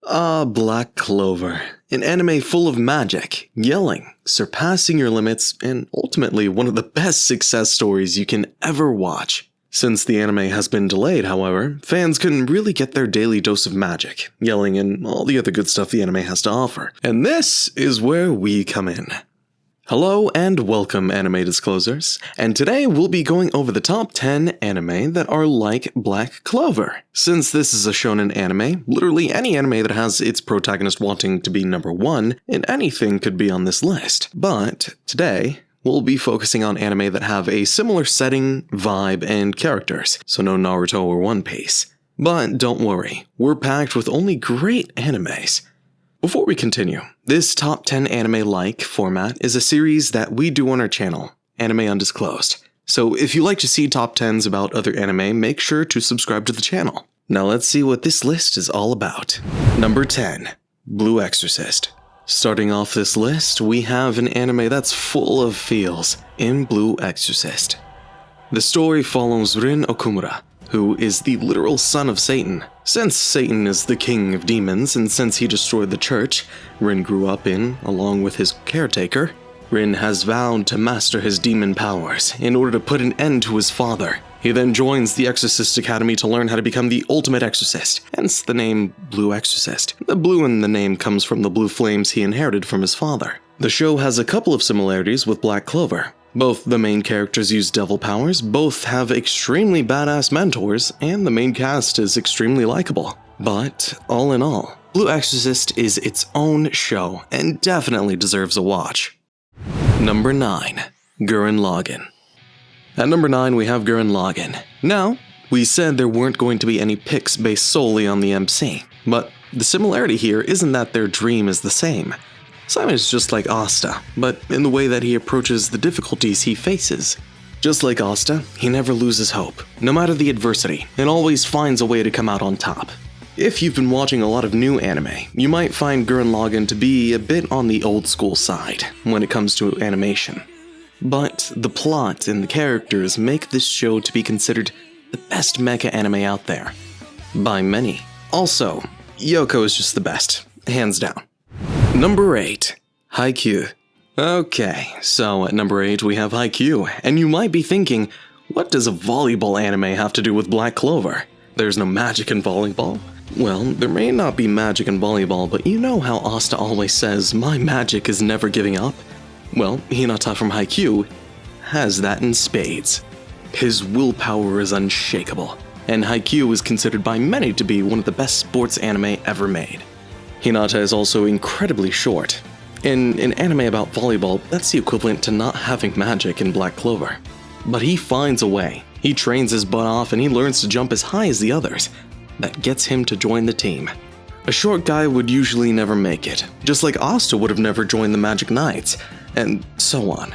Black Clover. An anime full of magic, yelling, surpassing your limits, and ultimately one of the best success stories you can ever watch. Since the anime has been delayed, however, fans couldn't really get their daily dose of magic, yelling, and all the other good stuff the anime has to offer. And this is where we come in. Hello and welcome, anime disclosers, and today we'll be going over the top 10 anime that are like Black Clover. Since this is a shonen anime, literally any anime that has its protagonist wanting to be number 1 in anything could be on this list. But today, we'll be focusing on anime that have a similar setting, vibe, and characters, so no Naruto or One Piece. But don't worry, we're packed with only great animes. Before we continue, this top 10 anime-like format is a series that we do on our channel, Anime Undisclosed. So if you like to see top 10s about other anime, make sure to subscribe to the channel. Now let's see what this list is all about. Number 10, Blue Exorcist. Starting off this list, we have an anime that's full of feels in Blue Exorcist. The story follows Rin Okumura, who is the literal son of Satan. Since Satan is the king of demons, and since he destroyed the church Rin grew up in, along with his caretaker, Rin has vowed to master his demon powers in order to put an end to his father. He then joins the Exorcist Academy to learn how to become the ultimate exorcist, hence the name Blue Exorcist. The blue in the name comes from the blue flames he inherited from his father. The show has a couple of similarities with Black Clover. Both the main characters use devil powers, both have extremely badass mentors, and the main cast is extremely likable. But, all in all, Blue Exorcist is its own show and definitely deserves a watch. Number 9. Gurren Lagann. At number 9 we have Gurren Lagann. Now, we said there weren't going to be any picks based solely on the MC, but the similarity here isn't that their dream is the same. Simon is just like Asta, but in the way that he approaches the difficulties he faces. Just like Asta, he never loses hope, no matter the adversity, and always finds a way to come out on top. If you've been watching a lot of new anime, you might find Gurren Lagann to be a bit on the old school side when it comes to animation. But the plot and the characters make this show to be considered the best mecha anime out there. By many. Also, Yoko is just the best, hands down. Number 8. Haikyuu. Okay, so at number 8 we have Haikyuu, and you might be thinking, what does a volleyball anime have to do with Black Clover? There's no magic in volleyball? Well, there may not be magic in volleyball, but you know how Asta always says, my magic is never giving up? Well, Hinata from Haikyuu has that in spades. His willpower is unshakable, and Haikyuu is considered by many to be one of the best sports anime ever made. Hinata is also incredibly short. In an anime about volleyball, that's the equivalent to not having magic in Black Clover. But he finds a way. He trains his butt off and he learns to jump as high as the others. That gets him to join the team. A short guy would usually never make it, just like Asta would have never joined the Magic Knights, and so on.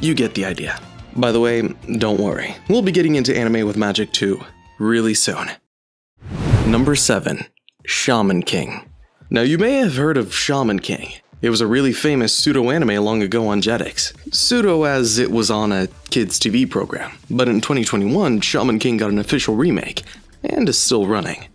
You get the idea. By the way, don't worry, we'll be getting into anime with magic too, really soon. Number 7. Shaman King. Now you may have heard of Shaman King. It was a really famous pseudo-anime long ago on Jetix. Pseudo as it was on a kids' TV program. But in 2021, Shaman King got an official remake, and is still running.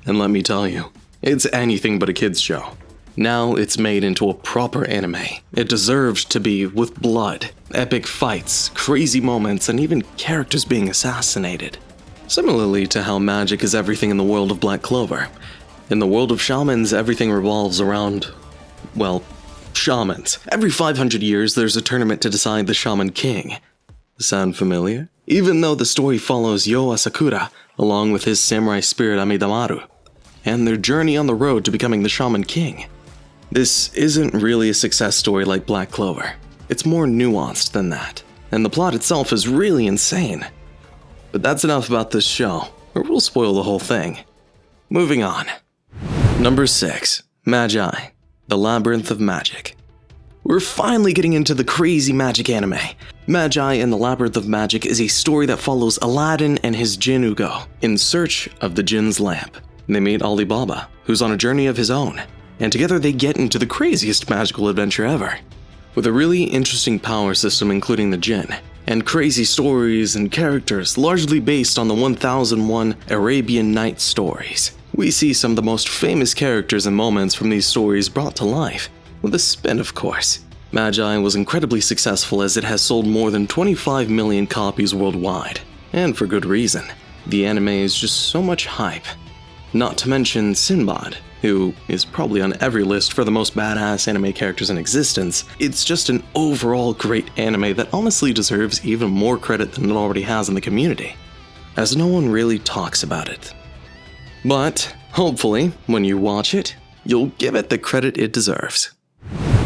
And let me tell you, it's anything but a kids' show. Now it's made into a proper anime. It deserved to be with blood, epic fights, crazy moments, and even characters being assassinated. Similarly to how magic is everything in the world of Black Clover, in the world of shamans, everything revolves around, well, shamans. Every 500 years, there's a tournament to decide the Shaman King. Sound familiar? Even though the story follows Yo Asakura, along with his samurai spirit Amidamaru, and their journey on the road to becoming the Shaman King. This isn't really a success story like Black Clover. It's more nuanced than that, and the plot itself is really insane. But that's enough about this show, or we'll spoil the whole thing. Moving on. Number 6. Magi. The Labyrinth of Magic. We're finally getting into the crazy magic anime. Magi and the Labyrinth of Magic is a story that follows Aladdin and his Jinn Ugo in search of the Jinn's lamp. They meet Alibaba, who's on a journey of his own, and together they get into the craziest magical adventure ever. With a really interesting power system including the Jinn, and crazy stories and characters largely based on the 1001 Arabian Nights stories. We see some of the most famous characters and moments from these stories brought to life, with a spin of course. Magi was incredibly successful as it has sold more than 25 million copies worldwide, and for good reason. The anime is just so much hype. Not to mention Sinbad, who is probably on every list for the most badass anime characters in existence. It's just an overall great anime that honestly deserves even more credit than it already has in the community, as no one really talks about it. But hopefully, when you watch it, you'll give it the credit it deserves.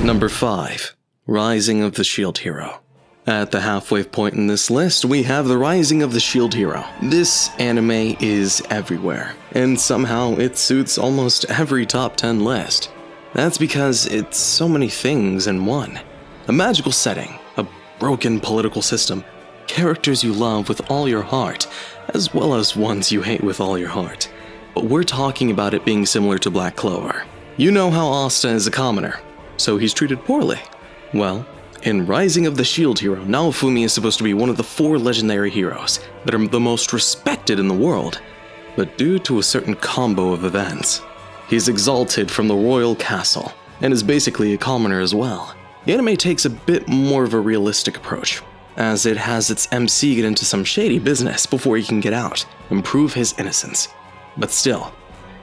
Number 5. Rising of the Shield Hero. At the halfway point in this list, we have the Rising of the Shield Hero. This anime is everywhere, and somehow it suits almost every top 10 list. That's because it's so many things in one. A magical setting, a broken political system, characters you love with all your heart, as well as ones you hate with all your heart. But we're talking about it being similar to Black Clover. You know how Asta is a commoner, so he's treated poorly. Well, in Rising of the Shield Hero, Naofumi is supposed to be one of the 4 legendary heroes that are the most respected in the world, but due to a certain combo of events, he's exalted from the royal castle and is basically a commoner as well. The anime takes a bit more of a realistic approach, as it has its MC get into some shady business before he can get out and prove his innocence. But still,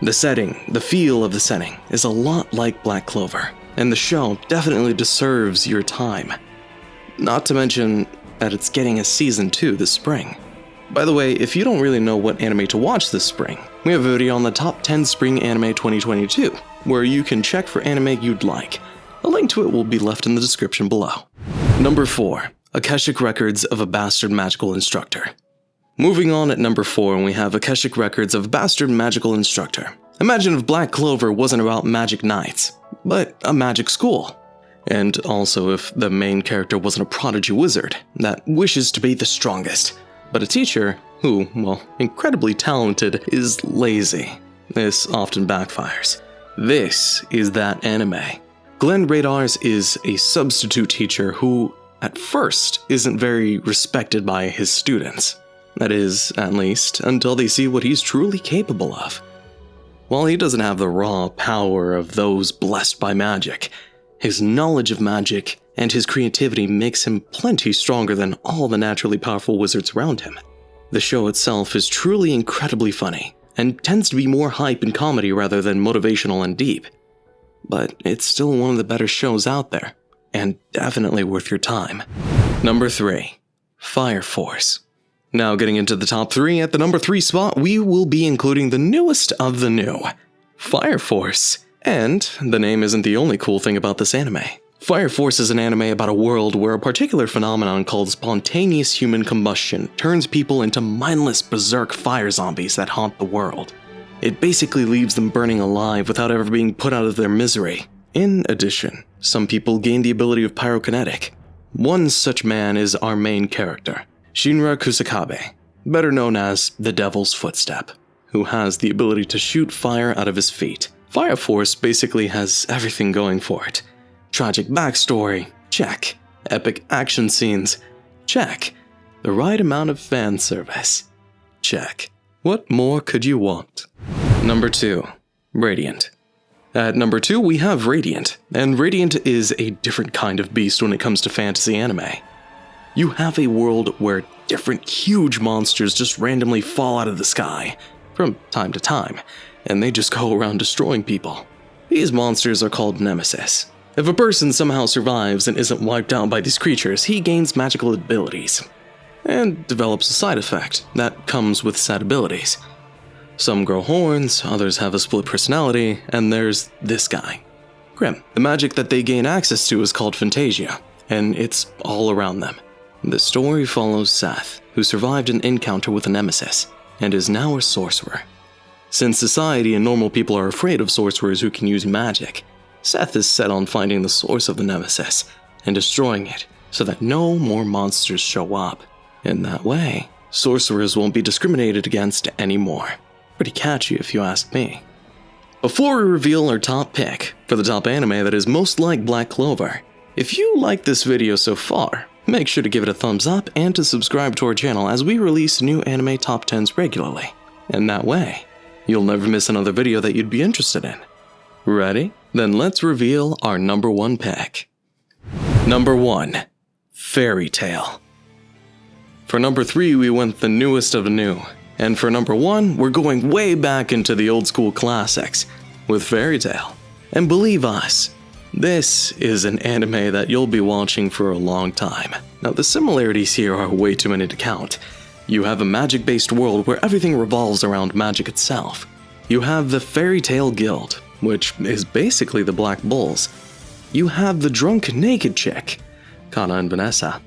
the setting, the feel of the setting, is a lot like Black Clover, and the show definitely deserves your time. Not to mention that it's getting a season 2 this spring. By the way, if you don't really know what anime to watch this spring, we have a video on the top 10 spring anime 2022, where you can check for anime you'd like. A link to it will be left in the description below. Number 4. Akashic Records of a Bastard Magical Instructor. Moving on at number 4, we have Akashic Records of Bastard Magical Instructor. Imagine if Black Clover wasn't about magic knights, but a magic school. And also if the main character wasn't a prodigy wizard that wishes to be the strongest, but a teacher who, well, incredibly talented, is lazy. This often backfires. This is that anime. Glenn Radars is a substitute teacher who, at first, isn't very respected by his students. That is, at least, until they see what he's truly capable of. While he doesn't have the raw power of those blessed by magic, his knowledge of magic and his creativity makes him plenty stronger than all the naturally powerful wizards around him. The show itself is truly incredibly funny, and tends to be more hype and comedy rather than motivational and deep. But it's still one of the better shows out there, and definitely worth your time. Number 3. Fire Force. Now getting into the top 3, at the number 3 spot, we will be including the newest of the new, Fire Force. And the name isn't the only cool thing about this anime. Fire Force is an anime about a world where a particular phenomenon called spontaneous human combustion turns people into mindless berserk fire zombies that haunt the world. It basically leaves them burning alive without ever being put out of their misery. In addition, some people gain the ability of pyrokinetic. One such man is our main character, Shinra Kusakabe, better known as the Devil's Footstep, who has the ability to shoot fire out of his feet. Fire Force basically has everything going for it. Tragic backstory, check. Epic action scenes, check. The right amount of fan service, check. What more could you want? Number 2. Radiant. At number 2, we have Radiant, and Radiant is a different kind of beast when it comes to fantasy anime. You have a world where different huge monsters just randomly fall out of the sky, from time to time, and they just go around destroying people. These monsters are called Nemesis. If a person somehow survives and isn't wiped out by these creatures, he gains magical abilities, and develops a side effect that comes with said abilities. Some grow horns, others have a split personality, and there's this guy, Grim. The magic that they gain access to is called Fantasia, and it's all around them. The story follows Seth, who survived an encounter with a nemesis, and is now a sorcerer. Since society and normal people are afraid of sorcerers who can use magic, Seth is set on finding the source of the nemesis and destroying it so that no more monsters show up. In that way, sorcerers won't be discriminated against anymore. Pretty catchy if you ask me. Before we reveal our top pick for the top anime that is most like Black Clover, if you like this video so far, make sure to give it a thumbs up and to subscribe to our channel as we release new anime top 10s regularly. And that way, You'll never miss another video that you'd be interested in. Ready? Then let's reveal our number 1 pick. Number 1. Fairy Tail. For number 3, we went the newest of the new. And for number 1, we're going way back into the old school classics with Fairy Tail. And believe us, this is an anime that you'll be watching for a long time. Now, the similarities here are way too many to count. You have a magic-based world where everything revolves around magic itself. You have the Fairy Tail Guild, which is basically the Black Bulls. You have the drunk naked chick, Kana and Vanessa.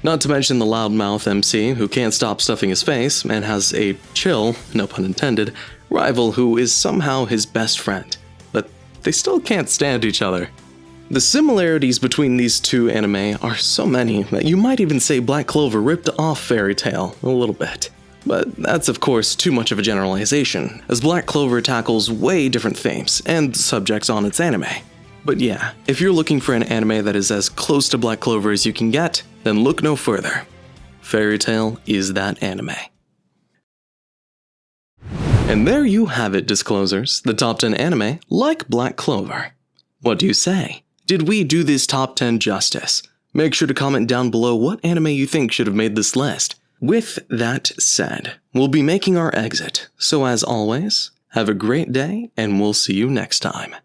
Not to mention the loudmouth MC who can't stop stuffing his face and has a chill, no pun intended, rival who is somehow his best friend. But they still can't stand each other. The similarities between these two anime are so many that you might even say Black Clover ripped off Fairy Tail a little bit. But that's of course too much of a generalization, as Black Clover tackles way different themes and subjects on its anime. But yeah, if you're looking for an anime that is as close to Black Clover as you can get, then look no further. Fairy Tail is that anime. And there you have it, disclosers, the top 10 anime like Black Clover. What do you say? Did we do this top 10 justice? Make sure to comment down below what anime you think should have made this list. With that said, we'll be making our exit, so as always, have a great day and we'll see you next time.